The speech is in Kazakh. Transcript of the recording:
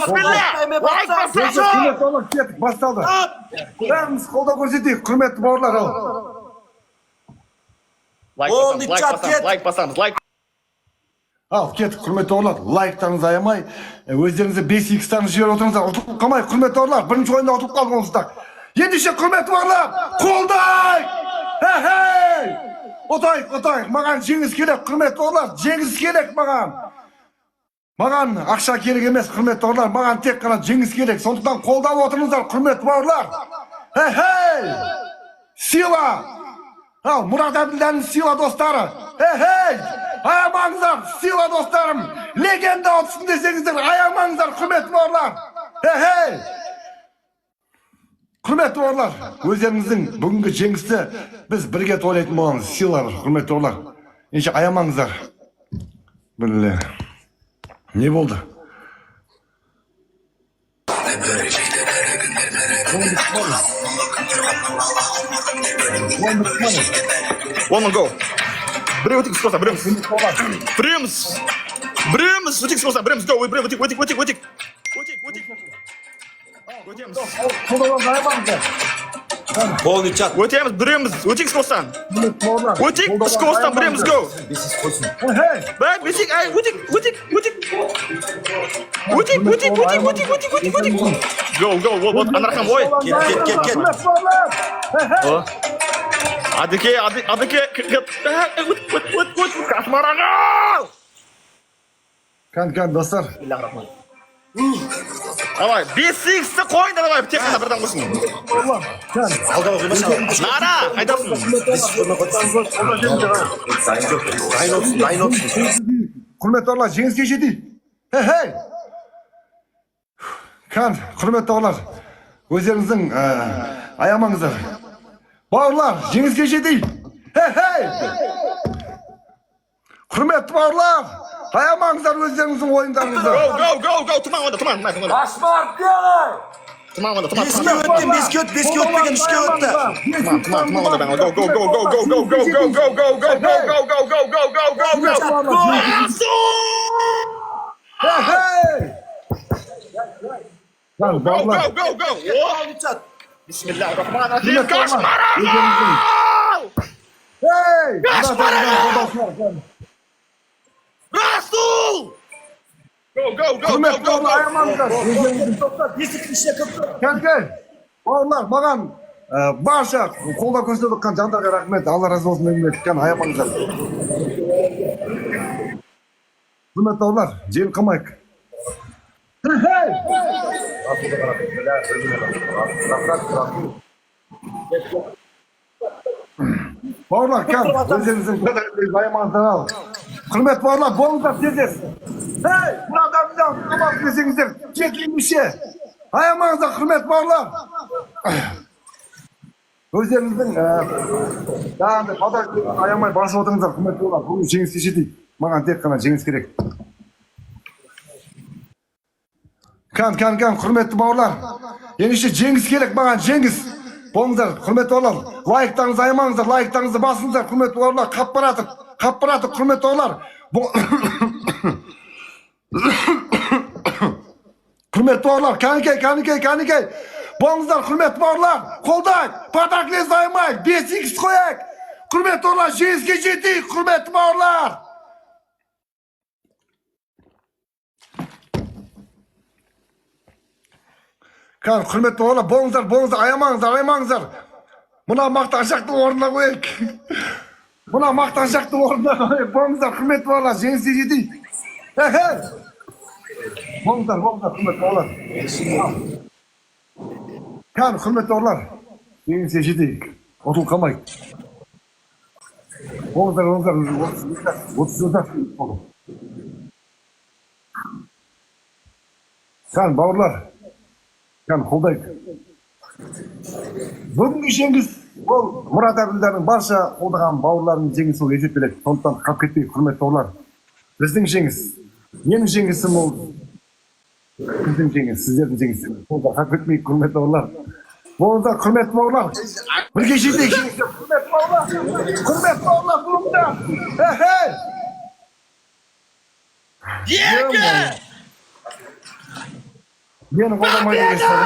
Bismillah. Like Gençler basın. kıymetli olur kettik başladı. Biz kolda görsettik kıymetli bağırlar al. Like Oğlum, basın. Like chat, basın. chat. Like basın. Like. Al kettik kıymetli oğullar. Like'larınızı ayamay. Özlerinize 5x'ten jibere oturыңыздар. Ұтылып қалмай kıymetli oğullar. Birinci oyunda ұтылып қалғансыздар. Ендеше kıymetli oğullar. Қолдайық. Hey. Отайық. Маған жеңіс керек kıymetli oğullar. Жеңіс керек маған. Маған ақша керек емес құрметті бауырлар, маған тек қана жеңіс керек. Сондықтан қолдап отырыңыздар құрметті бауырлар. Хей! Сила! Ал, Мұрат Әбділдәнің сила достары. Хей! Аямаңыздар, сила достарым. Легенда отсын десеңіздер, аямаңыздар құрметті бауырлар. Хей! Құрметті бауырлар, өздеріңіздің бүгінгі жеңісті біз бірге тойлайтын боламыз. Силалар, құрметті бауырлар. Ендеше аямаңыздар. Біле. Ne oldu? One go. Brim, выtik скоса, Бримс. Бримс, выtik скоса, Бримс, go. Выtik. Полный чат. Өтеміз, Бримс, выtik скоса. Выtik скоса, Бримс, go. Бәк, бесик, ай, выtik. Go, вот, анархан бой. Кет. Адыке, кошмараға. Kan dostlar. Давай, 5x'ті қойын да давай, тек қана бірден қойсын. Алға қоймашы. Нара, қайдасың? Дайын olsun. Құрметті орлар, жеңіске жетейік. Хей! Kan, құрметті орлар, өздеріңіздің аямаңыздар. Бауырлар, жеңіске жетейік. Хей! Құрметті бауырлар, аямаңыздар өздеріңіздің ойындарыңызды. Go, тұман. Ашмар, делай! Тұман. Беске өтпеген үшке өтті. Хей! Kan, bауырлар, Полный чат. Bismillahirrahmanirrahim. Кошмара! Hey! Расул! Құрметті орлар, аямаңыздар. Кәнкей, бауырлар, маған барша қолда көрсетіп жатқан жандарға рахмет. Алла разы болсын мемлекет. Кән аямаңыздар. Құрметті бауырлар, жел қалмайық. Бауырлар, кән, өздеріңіздің аямаңыздар ал. Құрметті бауырлар, болыңыздар тезес. Hey, Мұрат Әбділдан, қамақ десеңіздер, жетілмеше. Аямаңыздар, құрметті бауырлар. Өздеріңіздің жаңағыдай подарок аямай басып отырыңыздар, құрметті бауырлар. Бүгін жеңіске жетейік. Маған тек қана жеңіс керек. Kan, құрметті бауырлар. Ендеше жеңіс керек, маған жеңіс. Болыңыздар, құрметті бауырлар. Лайктарыңызды аямаңыздар, лайктарыңызды басыңыздар, құрметті бауырлар. Қап баратыр, құрметті бауырлар. Құрметті бауырлар, кәнекей. Болыңыздар, құрметті бауырлар. Қолдайық, подаркілеріңізді аямайық, 5x қояйық. Құрметті бауырлар, жеңіске жетейік, құрметті бауырлар. Kan, құрметті бауырлар, болыңыздар, аямаңыздар. Мына мақтаншақтың орнына қояйық. Болыңыздар, құрметті бауырлар, жеңіске жетейік. Болыңыздар, құрметті бауырлар. Kan, құрметті бауырлар, жеңіске жетейік. Ұтылып қалмайық. Болыңыздар, 30 Kan, бауырлар. Kan, қолдайық. Бүгінгі жеңіс ол Мұрат Әбділданың барша қолдаған бауырларының жеңісі ол есептеледі. Сондықтан қап кетпейік, құрметті бауырлар. Біздің жеңіс, менің жеңісім ол біздің жеңіс, сіздердің жеңісі. Қап кетпейік, құрметті бауырлар. Болыңыздар, құрметті бауырлар. Бірге жетейік жеңісті, құрметті бауырлар, болыңыздар. Ege! Meni qo'llamaydi gençler.